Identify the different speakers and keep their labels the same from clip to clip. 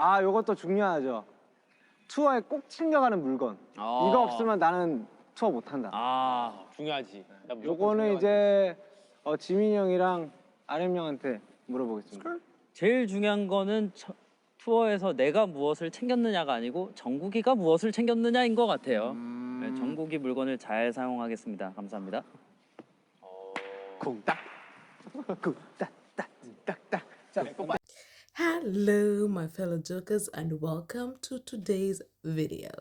Speaker 1: 아, 요것도 중요하죠. 투어에 꼭 챙겨가는 물건. 이거 없으면 나는 투어 못한다.
Speaker 2: 아, 중요하지.
Speaker 1: 요거는 이제 지민이 형이랑 RM 형한테 물어보겠습니다.
Speaker 3: 제일 중요한 거는 투어에서 내가 무엇을 챙겼느냐가 아니고 정국이가 무엇을 챙겼느냐인 것 같아요. 네, 정국이 물건을 잘 사용하겠습니다. 감사합니다.
Speaker 1: 쿵딱, 쿵딱, 딱딱딱.
Speaker 4: Hello, my fellow jokers, and welcome to today's video.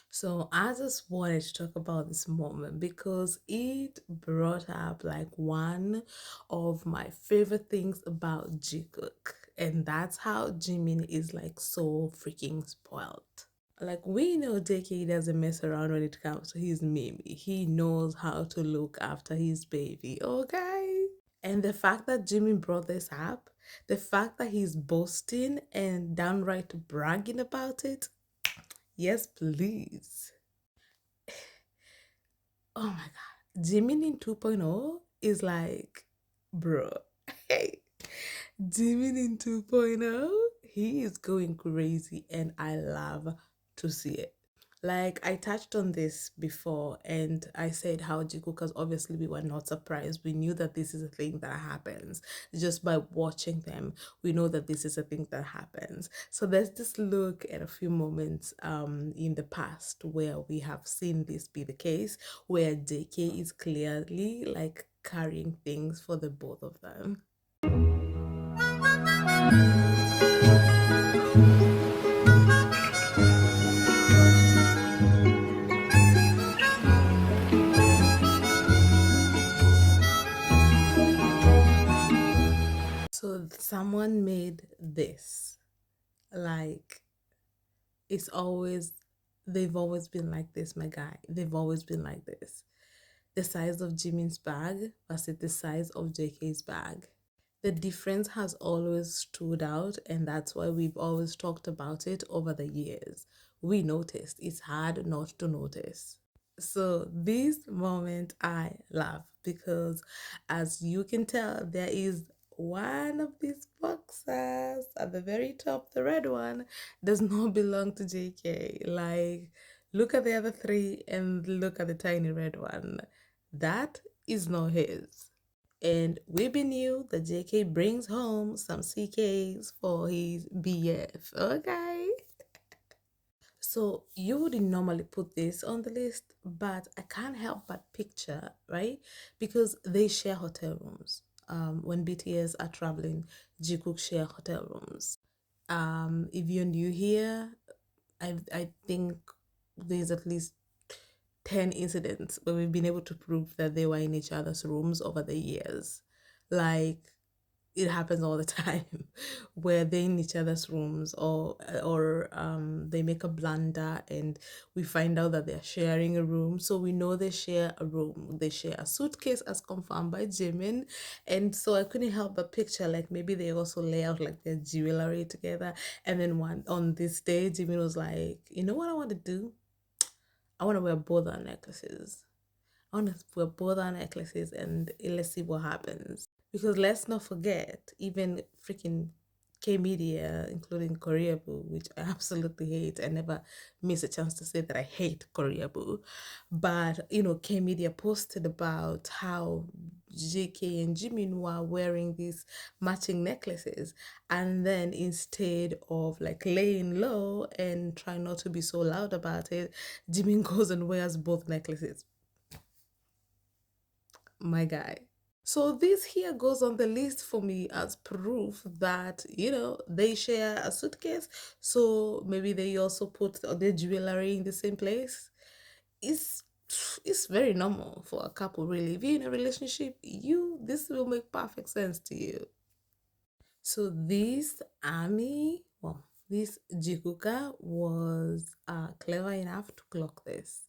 Speaker 4: So I just wanted to talk about this moment because it brought up like one of my favorite things about Jikook, and that's how Jimin is like so freaking spoiled. Like, we know JK doesn't mess around when it comes to his Mimi. He knows how to look after his baby, okay? And the fact that Jimin brought this up, the fact that he's boasting and downright bragging about it, yes, please. Oh my God. Jimin in 2.0 is like, bro. Hey, Jimin in 2.0, he is going crazy and I love to see it. Like, I touched on this before and I said how Jikookers, obviously we were not surprised. We knew that this is a thing that happens. Just by watching them, we know that this is a thing that happens. So let's just look at a few moments in the past where we have seen this be the case, where JK is clearly like carrying things for the both of them. So someone made this, like, they've always been like this, my guy. They've always been like this. The size of Jimin's bag versus the size of JK's bag. The difference has always stood out, and that's why we've always talked about it over the years. We noticed. It's hard not to notice. So this moment I love because, as you can tell, there is one of these boxes at the very top, the red one, does not belong to JK. Like, look at the other three and look at the tiny red one. That is not his. And we knew that JK brings home some CKs for his BF, okay? So you wouldn't normally put this on the list, but I can't help but picture, right? Because they share hotel rooms. When BTS are traveling, Jikook share hotel rooms. If you're new here, I think there's at least 10 incidents where we've been able to prove that they were in each other's rooms over the years. Like, it happens all the time where they're in each other's rooms or they make a blunder and we find out that they're sharing a room. So we know they share a room. They share a suitcase as confirmed by Jimin. And so I couldn't help but picture, like, maybe they also lay out like their jewelry together. And then on this day, Jimin was like, you know what I want to do? I want to wear both our necklaces. I want to wear both our necklaces and let's see what happens. Because let's not forget, even freaking K-Media, including Koreaboo, which I absolutely hate. I never miss a chance to say that I hate Koreaboo. But, you know, K-Media posted about how JK and Jimin were wearing these matching necklaces. And then instead of like laying low and trying not to be so loud about it, Jimin goes and wears both necklaces. My guy. So this here goes on the list for me as proof that, you know, they share a suitcase. So maybe they also put their jewelry in the same place. It's very normal for a couple, really. If you're in a relationship, this will make perfect sense to you. So this Jikooker was clever enough to clock this.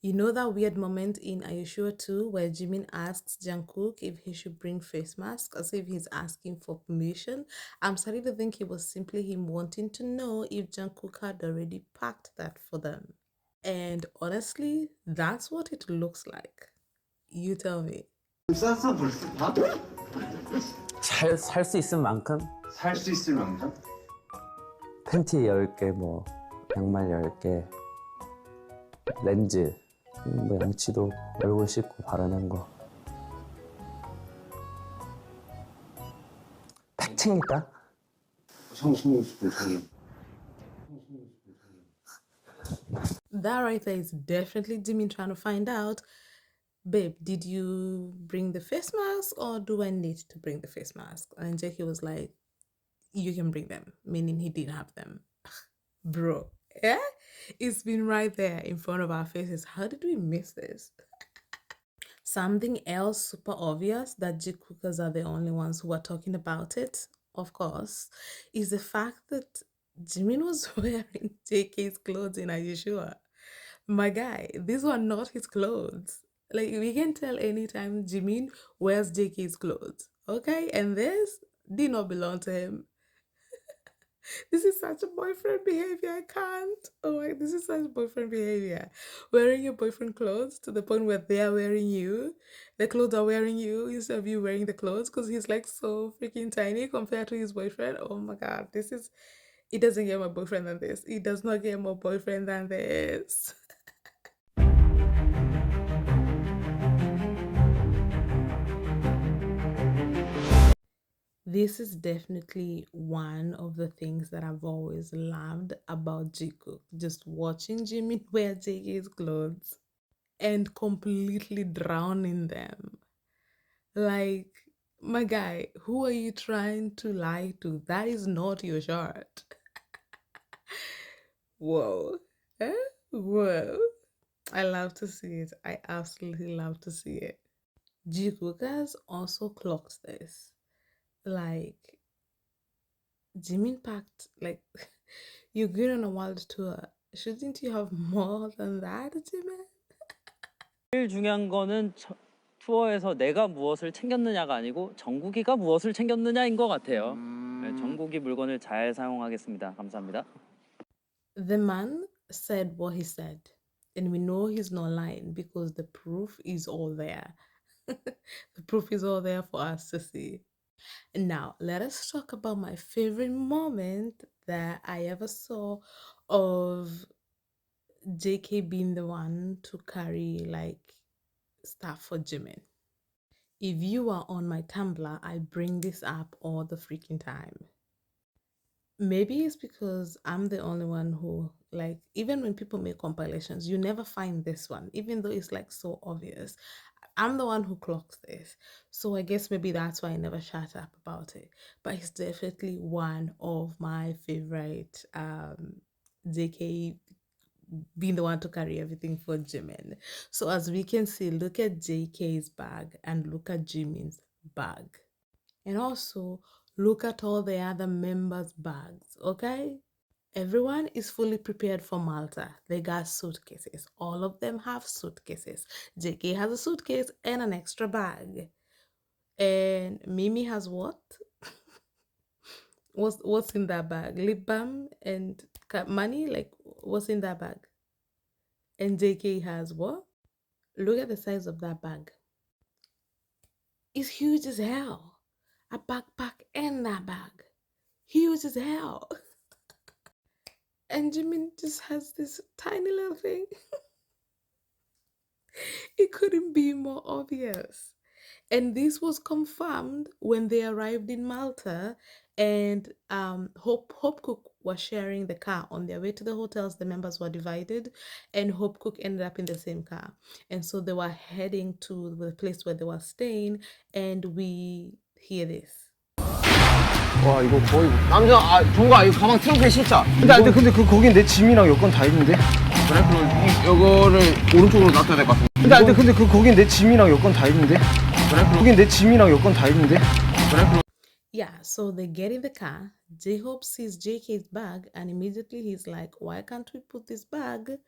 Speaker 4: You know that weird moment in Are You Sure Too where Jimin asks Jungkook if he should bring face masks as if he's asking for permission? I'm starting to think it was simply him wanting to know if Jungkook had already packed that for them. And honestly, that's what it looks like. You tell me.
Speaker 5: 쌌어 벌써 다?
Speaker 6: 살 수 있을 만큼?
Speaker 5: 살 수 있을 만큼?
Speaker 2: 팬티 10개, 뭐 양말 10개, 렌즈, 뭐 양치도 얼굴 씻고 바르는 거. 팩 챙길까?
Speaker 4: That right there is definitely Jimin trying to find out, babe, did you bring the face mask or do I need to bring the face mask? And Jackie was like, you can bring them, meaning he didn't have them. Bro, yeah? It's been right there in front of our faces. How did we miss this? Something else super obvious that Jikookers are the only ones who are talking about it, of course, is the fact that Jimin was wearing JK's clothes in Are You Sure? My guy, these were not his clothes. Like, we can tell anytime Jimin wears JK's clothes, okay? And this did not belong to him. This is such a boyfriend behavior. I can't. Oh my, this is such boyfriend behavior. Wearing your boyfriend clothes to the point where they are wearing you. The clothes are wearing you instead of you wearing the clothes because he's like so freaking tiny compared to his boyfriend. Oh my god, this is. It doesn't get more boyfriend than this. It does not get more boyfriend than this. This is definitely one of the things that I've always loved about Jikook. Just watching Jimin wear JK's clothes and completely drown in them. Like, my guy, who are you trying to lie to? That is not your shirt. Whoa. Eh? Whoa. I love to see it. I absolutely love to see it. Jikookers also clocked this. Like, Jimin packed, like, you're good on a world tour. Shouldn't you have more than that, Jimin?
Speaker 3: 제일 중요한 거는 투어에서 내가 무엇을 챙겼느냐가 아니고 정국이가 무엇을 챙겼느냐인 것 같아요. 네, 정국이 물건을 잘 사용하겠습니다. 감사합니다.
Speaker 4: The man said what he said, and we know he's not lying because the proof is all there. The proof is all there for us to see. Now, let us talk about my favorite moment that I ever saw of JK being the one to carry like stuff for Jimin. If you are on my Tumblr, I bring this up all the freaking time. Maybe it's because I'm the only one who, like, even when people make compilations, you never find this one, even though it's like so obvious. I'm the one who clocks this. So I guess maybe that's why I never shut up about it. But it's definitely one of my favorite JK being the one to carry everything for Jimin. So as we can see, look at JK's bag and look at Jimin's bag. And also look at all the other members' bags, okay? Everyone is fully prepared for Malta. They got suitcases. All of them have suitcases. JK has a suitcase and an extra bag. And Mimi has what? What's in that bag? Lip balm and money? Like, what's in that bag? And JK has what? Look at the size of that bag. It's huge as hell. A backpack and that bag. Huge as hell. And Jimin just has this tiny little thing. It couldn't be more obvious. And this was confirmed when they arrived in Malta, and Hope Cook was sharing the car on their way to the hotels. The members were divided, and Hope Cook ended up in the same car. And so they were heading to the place where they were staying, and we hear this.
Speaker 1: 와 이거 거의 남자 종가 이거 가방 트렁크에 싣자. 근데 그 거긴 내 짐이랑 여권 다 있는데. 그래? 그럼 이거를 오른쪽으로 놔둬야 될 것 같은데. 근데 그 거긴 내 짐이랑 여권 다 있는데. 그래? 거긴 내 짐이랑 여권 다 있는데. 그래?
Speaker 4: Yeah, so they get in the car. J-Hope sees JK's bag, and immediately he's like, why can't we put this bag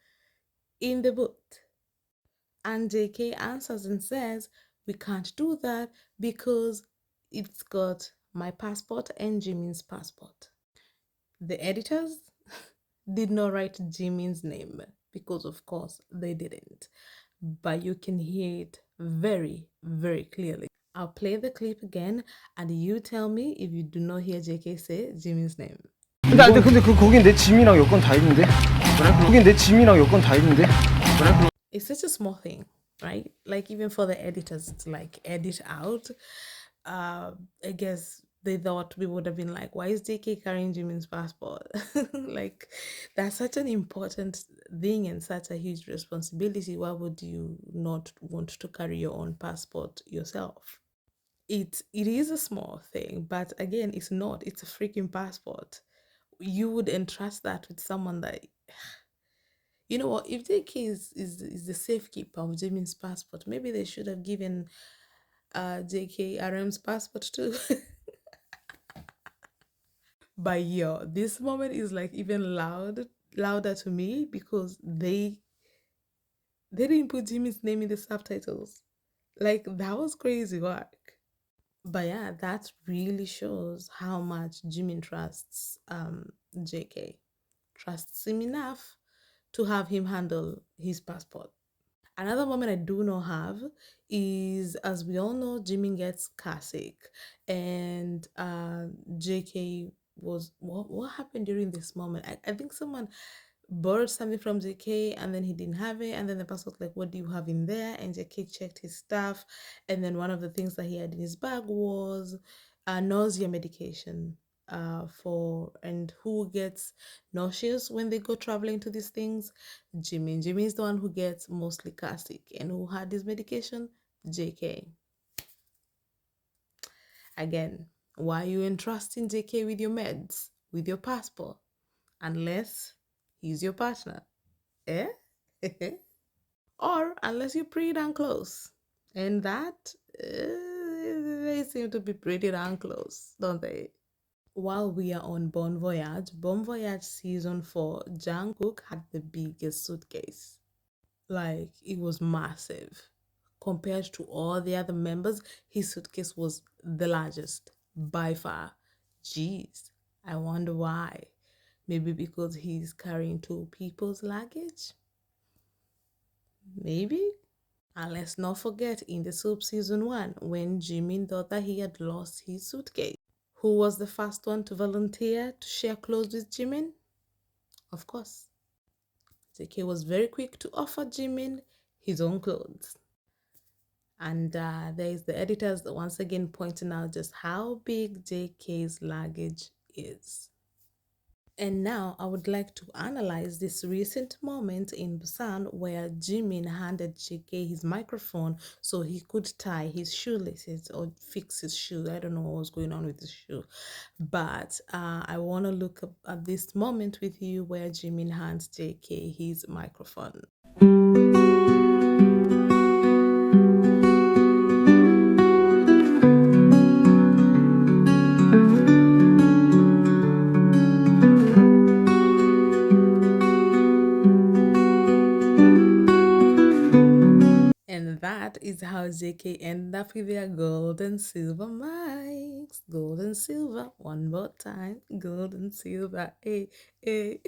Speaker 4: in the boot? And JK answers and says, we can't do that because it's got my passport and Jimin's passport. The editors did not write Jimin's name because, of course, they didn't. But you can hear it very, very clearly. I'll play the clip again and you tell me if you do not hear JK say Jimin's name.
Speaker 1: 근데 거긴 내 짐이랑 여권 다 있는데. 그래? 거긴 내 짐이랑 여권 다 있는데. 그래?
Speaker 4: It's such a small thing, right? Like even for the editors to like edit out, I guess they thought we would have been like, why is JK carrying Jimin's passport? Like that's such an important thing and such a huge responsibility. Why would you not want to carry your own passport yourself? It is a small thing, but again, it's not. It's a freaking passport. You would entrust that with someone that, you know what, if JK is the safekeeper of Jimin's passport, maybe they should have given JK RM's passport too. But yo, this moment is like even louder to me because they didn't put Jimin's name in the subtitles. Like that was crazy work. But yeah, that really shows how much Jimin trusts JK. Trusts him enough to have him handle his passport. Another moment I do not have is, as we all know, Jimin gets car sick, and JK was what happened during this moment? I think someone borrowed something from JK and then he didn't have it, and then the person was like, "What do you have in there?" And JK checked his stuff, and then one of the things that he had in his bag was nausea medication. For and who gets nauseous when they go traveling to these things? Jimin. Jimin is the one who gets mostly car sick, and who had this medication? JK. Again, why are you entrusting JK with your meds, with your passport, unless he's your partner? Eh? Or unless you're pretty damn close. And that, they seem to be pretty damn close, don't they? While we are on Bon Voyage season 4, Jungkook had the biggest suitcase. Like, it was massive. Compared to all the other members, his suitcase was the largest by far. Jeez, I wonder why. Maybe because he's carrying 2 people's luggage? Maybe? And let's not forget in the Soup season 1, when Jimin thought that he had lost his suitcase. Who was the first one to volunteer to share clothes with Jimin? Of course, JK was very quick to offer Jimin his own clothes. And there is the editors once again pointing out just how big JK's luggage is. And now I would like to analyze this recent moment in Busan where Jimin handed JK his microphone so he could tie his shoelaces or fix his shoe. I don't know what was going on with his shoe. But I want to look at this moment with you where Jimin hands JK his microphone. And that is how JK ended up with their gold and silver mics. Gold and silver, one more time. Gold and silver, hey, hey.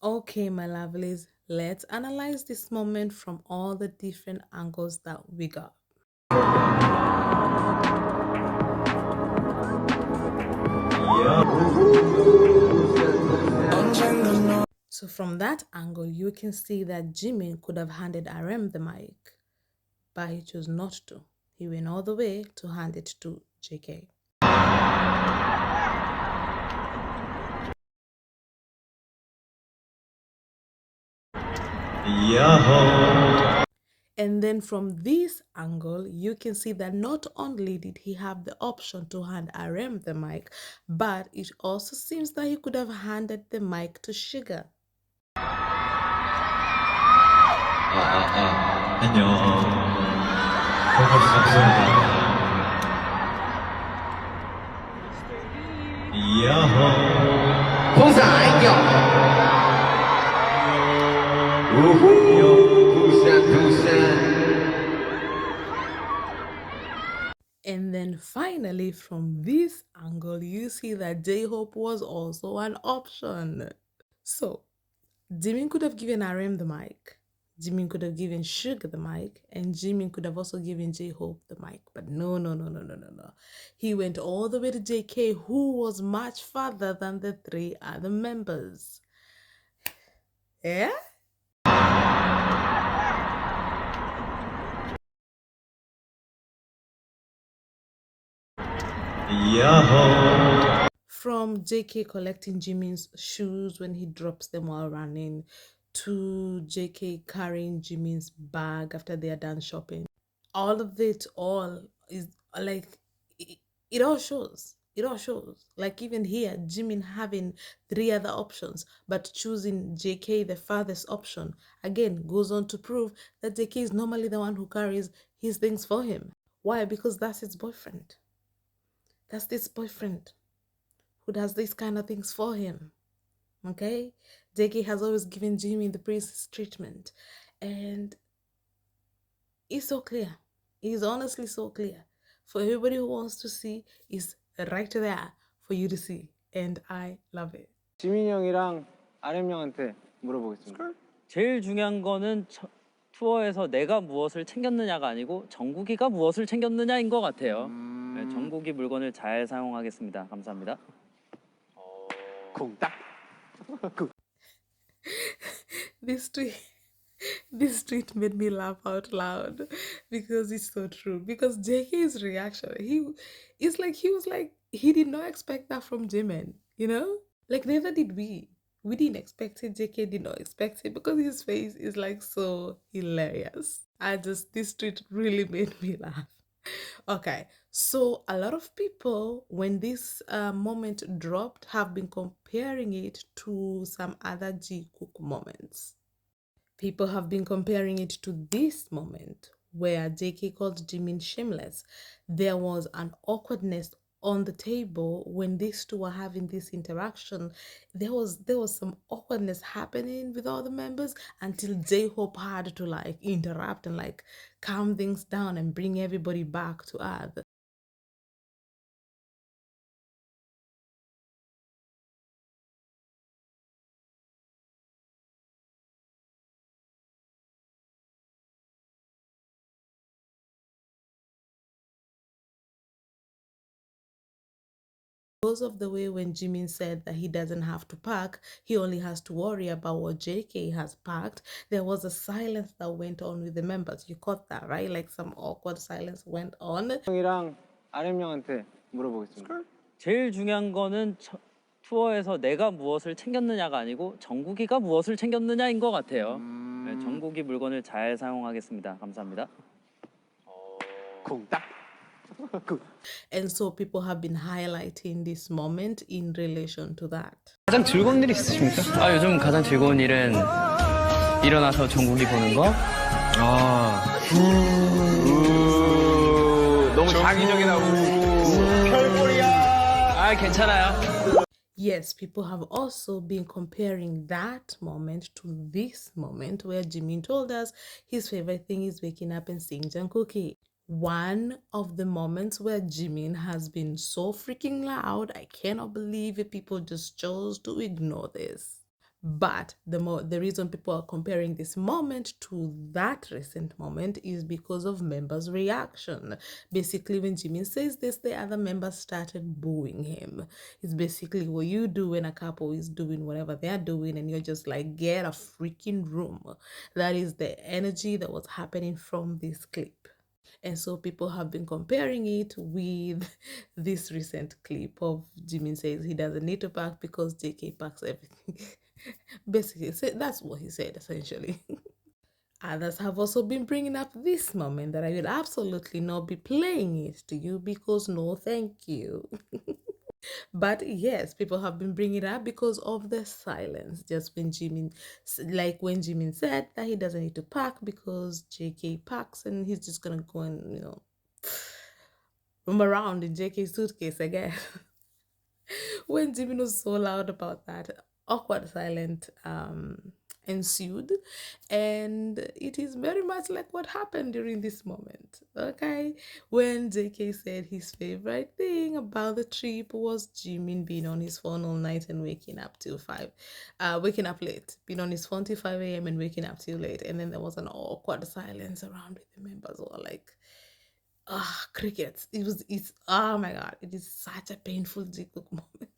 Speaker 4: Okay, my lovelies, let's analyze this moment from all the different angles that we got. So from that angle, you can see that Jimin could have handed RM the mic, but he chose not to. He went all the way to hand it to JK. And then from this angle, you can see that not only did he have the option to hand RM the mic, but it also seems that he could have handed the mic to Sugar.
Speaker 5: 안녕. 반갑습니다. 야호. 부산 안녕. 우후. 부산.
Speaker 4: And then finally, from this angle, you see that J-Hope was also an option. So, Jimin could have given RM the mic. Jimin could have given Sugar the mic, and Jimin could have also given J-Hope the mic. But no, no, no, no, no, no, no. He went all the way to JK, who was much farther than the three other members. Yeah? From JK collecting Jimin's shoes when he drops them while running, to JK carrying Jimin's bag after they are done shopping. All of it all is like it all shows. It all shows. Like even here, Jimin having three other options, but choosing JK the farthest option again goes on to prove that JK is normally the one who carries his things for him. Why? Because that's his boyfriend. That's this boyfriend who does these kind of things for him. Okay? JK has always given Jimin the princess treatment. And it's so clear. It's honestly so clear. For everybody who wants to see, it's right there for you to see. And I love it.
Speaker 1: 지민이 형이랑 RM 형한테 물어보겠습니다.
Speaker 3: 제일 중요한 거는 투어에서 내가 무엇을 챙겼느냐가 아니고 정국이가 무엇을 챙겼느냐인 것 같아요. 네, 정국이 물건을 잘 사용하겠습니다. 감사합니다.
Speaker 1: 쿵딱.
Speaker 4: This tweet made me laugh out loud because it's so true. Because JK's reaction, he was like, he did not expect that from Jimin, you know? Like neither did we. We didn't expect it. JK did not expect it because his face is like so hilarious. This tweet really made me laugh. Okay, so a lot of people, when this moment dropped, have been comparing it to some other Jikook moments. People have been comparing it to this moment where JK called Jimin shameless. There was an awkwardness on the table when these two were having this interaction. There was some awkwardness happening with all the members until J-Hope had to like interrupt and like calm things down and bring everybody back to earth. Because of the way when Jimin said that he doesn't have to pack, he only has to worry about what JK has packed, there was a silence that went on with the members. You caught that, right? Like some awkward silence went on.
Speaker 1: 형이랑 RM 형한테 물어보겠습니다.
Speaker 3: 제일 중요한 거는 투어에서 내가 무엇을 챙겼느냐가 아니고 정국이가 무엇을 챙겼느냐인 것 같아요. 네, 정국이 물건을 잘 사용하겠습니다. 감사합니다.
Speaker 1: 쿵딱.
Speaker 4: And so people have been highlighting this moment in relation to that.
Speaker 1: 가장 즐거운 일 있으십니까?
Speaker 6: 요즘 가장 즐거운 일은 일어나서 정국이 보는 거.
Speaker 1: 너무 장기적이다. 별꼴이야.
Speaker 6: 괜찮아요.
Speaker 4: Yes, people have also been comparing that moment to this moment where Jimin told us his favorite thing is waking up and seeing Jungkook. One of the moments where Jimin has been so freaking loud, I cannot believe it. People just chose to ignore this. But the reason people are comparing this moment to that recent moment is because of members' reaction. Basically, when Jimin says this, the other members started booing him. It's basically what you do when a couple is doing whatever they're doing and you're just like, get a freaking room. That is the energy that was happening from this clip. And so people have been comparing it with this recent clip of Jimin says he doesn't need to pack because JK packs everything. Basically, that's what he said, essentially. Others have also been bringing up this moment that I will absolutely not be playing it to you because no thank you. But yes, people have been bringing it up because of the silence. Just when Jimin said that he doesn't need to pack because JK packs and he's just gonna go and, roam around in JK's suitcase again. When Jimin was so loud about that awkward silent ensued, and it is very much like what happened during this moment. Okay, when JK said his favorite thing about the trip was Jimin being on his phone all night and waking up late, being on his phone till 5 a.m. and waking up till late, and then there was an awkward silence around with the members who are like, crickets. It's oh my god, it is such a painful Jikook moment.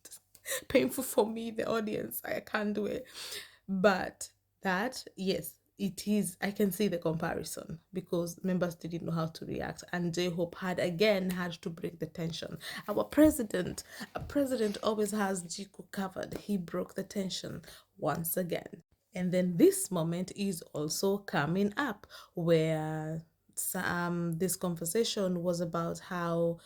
Speaker 4: Painful for me, the audience. I can't do it. But that, yes, it is. I can see the comparison because members didn't know how to react, and J-Hope had to break the tension. Our president always has Jikook covered. He broke the tension once again. And then this moment is also coming up where this conversation was about how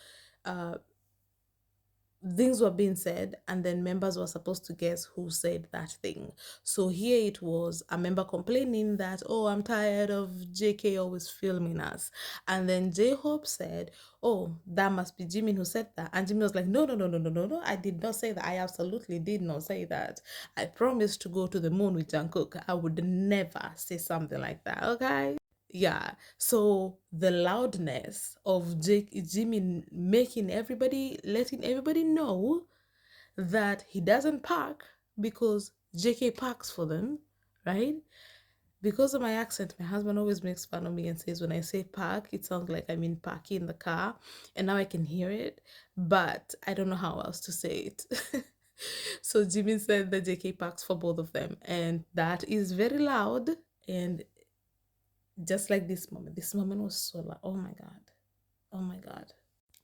Speaker 4: things were being said, and then members were supposed to guess who said that thing. So here it was a member complaining that, oh, I'm tired of JK always filming us. And then J-Hope said, oh, that must be Jimin who said that. And Jimin was like, no, I did not say that. I absolutely did not say that. I promised to go to the moon with Jungkook. I would never say something like that, okay? Yeah, so the loudness of Jimin letting everybody know that he doesn't park because JK parks for them, right? Because of my accent, my husband always makes fun of me and says when I say park, it sounds like I mean parking in the car, and now I can hear it, but I don't know how else to say it. So Jimin said that JK parks for both of them, and that is very loud. And just like this moment was so loud. Oh my god.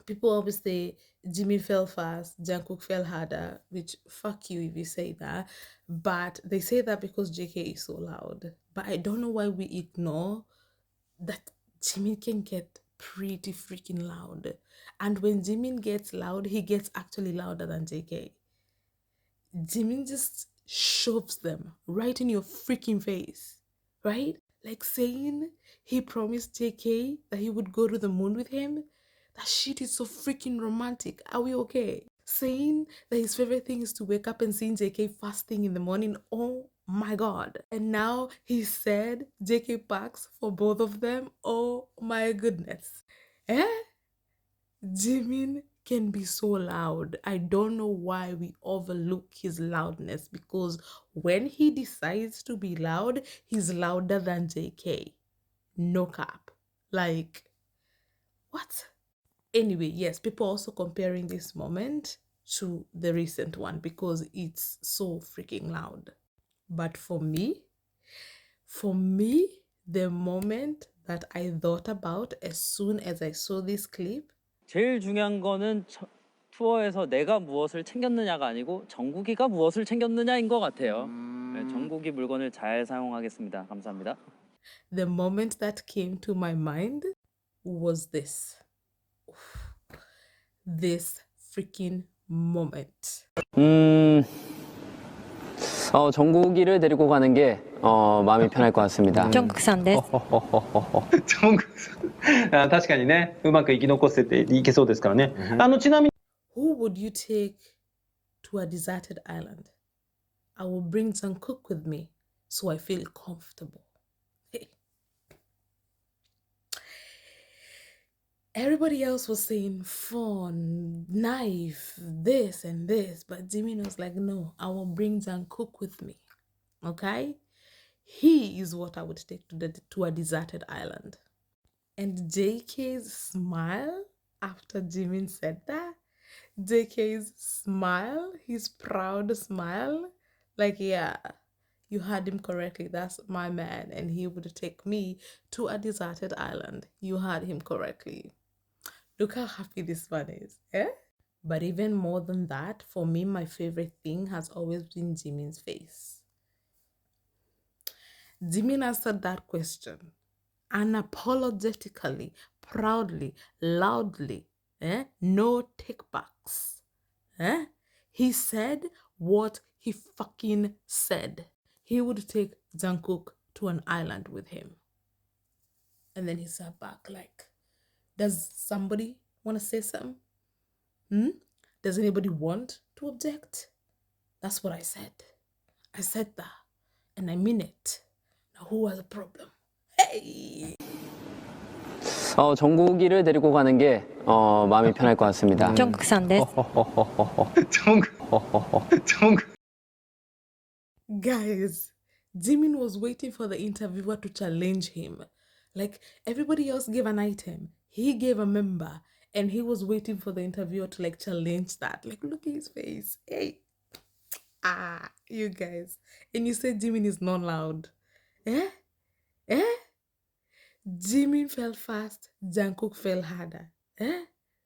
Speaker 4: People always say Jimmy fell fast, Jungkook fell harder, which fuck you if you say that, but they say that because JK is so loud. But I don't know why we ignore that Jimin can get pretty freaking loud, and when Jimin gets loud, he gets actually louder than JK. Jimin just shoves them right in your freaking face, right? Like saying he promised JK that he would go to the moon with him. That shit is so freaking romantic. Are we okay? Saying that his favorite thing is to wake up and seeing JK fasting in the morning. Oh my god. And now he said JK packs for both of them. Oh my goodness. Jimin can be so loud. I don't know why we overlook his loudness, because when he decides to be loud, he's louder than JK. No cap. Like, what? Anyway, yes, people also comparing this moment to the recent one because it's so freaking loud. But for me, the moment that I thought about as soon as I saw this clip,
Speaker 3: 제일 중요한 거는 투어에서 내가 무엇을 챙겼느냐가 아니고 정국이가 무엇을 챙겼느냐인 것 같아요. 네, 정국이 물건을 잘 사용하겠습니다. 감사합니다.
Speaker 4: the moment that came to my mind was this. This freaking moment.
Speaker 6: 정국이를 데리고 가는 게 마음이 편할 것 같습니다.
Speaker 7: ジョンククさんです。
Speaker 8: 確かにね、うまく生き残せていけそうですからね。ちなみに
Speaker 4: Who would you take to a deserted island? I will bring Jungkook with me so I feel comfortable. Hey. Everybody else was saying phone, knife, this and this, but Jimin was like, no, I will bring Jungkook with me. Okay? He is what I would take to a deserted island. And JK's smile after Jimin said that, JK's smile, his proud smile, like, yeah, you heard him correctly. That's my man, and he would take me to a deserted island. You heard him correctly. Look how happy this man is, eh? But even more than that, for me, my favorite thing has always been Jimin's face. Jimin answered that question unapologetically, proudly, loudly, no takebacks. He said what he fucking said. He would take Jungkook to an island with him. And then he sat back like, does somebody want to say something? Does anybody want to object? That's what I said. I said that. And I mean it. Now who has a problem? Hey!
Speaker 6: 정국이를 데리고 가는 게 마음이 편할 것 같습니다.
Speaker 7: jungkook-sanです.
Speaker 4: Guys, Jimin was waiting for the interviewer to challenge him. Like, everybody else gave an item. He gave a member. And he was waiting for the interviewer to, like, challenge that. Like, look at his face. Hey. Ah, you guys. And you said Jimin is not loud. Eh? Eh? Jimin fell fast. Jungkook fell harder. Eh?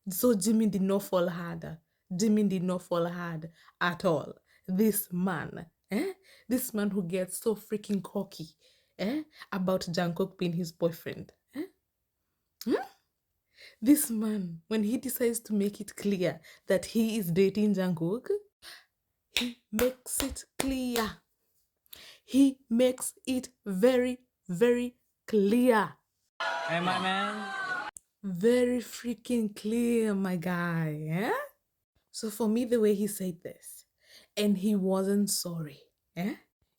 Speaker 4: So Jimin did not fall harder. Jimin did not fall hard at all. This man, this man who gets so freaking cocky, about Jungkook being his boyfriend, This man, when he decides to make it clear that he is dating Jungkook, he makes it clear. He makes it very, very clear.
Speaker 3: Hey, my man.
Speaker 4: Very freaking clear, my guy. So for me, the way he said this, and he wasn't sorry,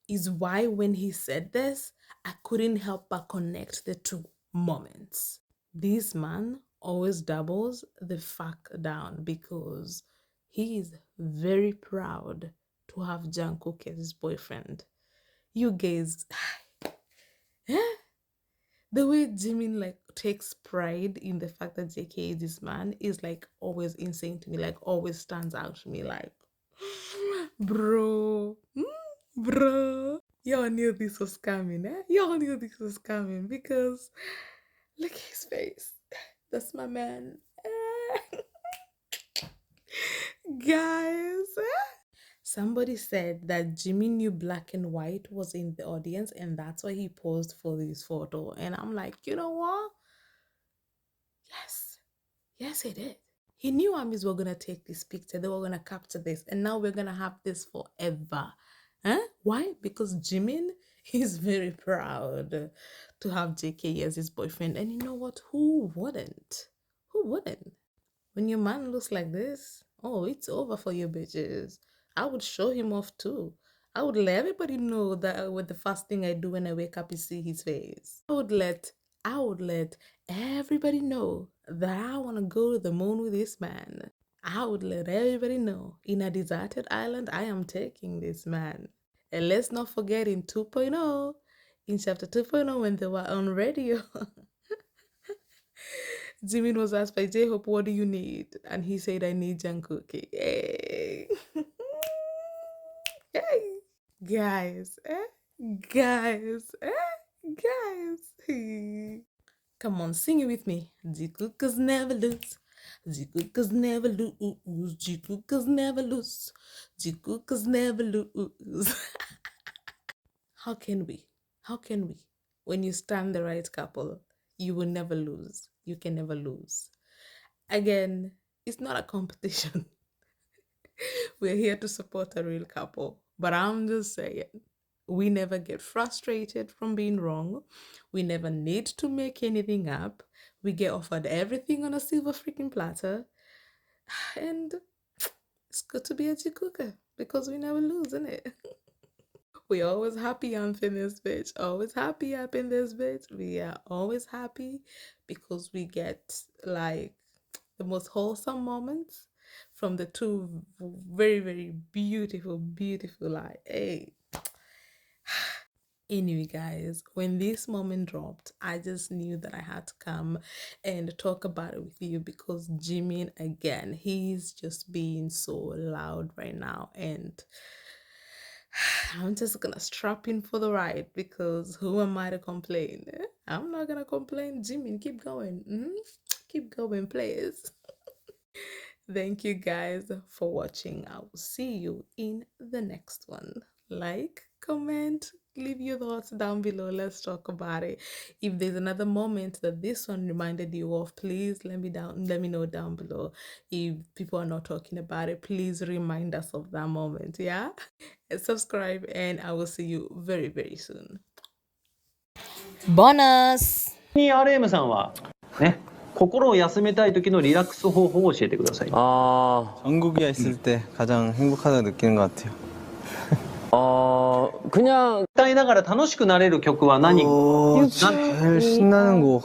Speaker 4: is why when he said this, I couldn't help but connect the two moments. This man always doubles the fuck down because he is very proud to have Jungkook as his boyfriend. You guys, the way Jimin like takes pride in the fact that JK is this man is like always insane to me, like always stands out to me, like, bro, y'all knew this was coming, Y'all knew this was coming because look at his face. That's my man. Guys, somebody said that Jimmy knew black and white was in the audience and that's why he posed for this photo. And I'm like, you know what? Yes, he did. He knew armies were going to take this picture. They were going to capture this. And now we're going to have this forever. Why? Because Jimin is very proud to have JK as his boyfriend. And you know what? Who wouldn't? Who wouldn't? When your man looks like this, oh, it's over for you bitches. I would show him off too. I would let everybody know that with the first thing I do when I wake up is see his face. I would let everybody know that I want to go to the moon with this man. I would let everybody know in a deserted island I am taking this man. And let's not forget in 2.0, in chapter 2.0 when they were on radio, Jimin was asked by J-Hope, what do you need? And he said, I need Jungkook. Hey. Hey. Guys. Come on, sing it with me. Jikookers never lose. Jikookers never lose. Jikookers never lose. Jikookers never lose. How can we? When you stand the right couple, you will never lose. You can never lose. Again, it's not a competition. We're here to support a real couple. But I'm just saying, we never get frustrated from being wrong. We never need to make anything up. We get offered everything on a silver freaking platter. And it's good to be a jikooker because we never lose, isn't it? We always happy up in this bitch. Always happy up in this bitch. We are always happy because we get like the most wholesome moments from the two very, very beautiful, like, hey. Anyway, guys, when this moment dropped, I just knew that I had to come and talk about it with you because Jimin, again, he's just being so loud right now. And I'm just gonna strap in for the ride because who am I to complain? I'm not gonna complain. Jimin, keep going. Keep going, please. Thank you guys for watching. I will see you in the next one. Like, comment, leave your thoughts down below. Let's talk about it. If there's another moment that this one reminded you of, please let me know down below. If people are not talking about it, please remind us of that moment. Yeah, and subscribe, and I will see you very, very soon.
Speaker 7: Bonus!
Speaker 8: RM さんはね、心を休めたい時のリラックス方法を教えてください。
Speaker 1: 정국이가 있을 때 가장 행복하다고 느끼는 것 같아요.
Speaker 6: 그냥
Speaker 8: 歌いながら楽しくなれる曲は何
Speaker 1: 제일 신나는 곡.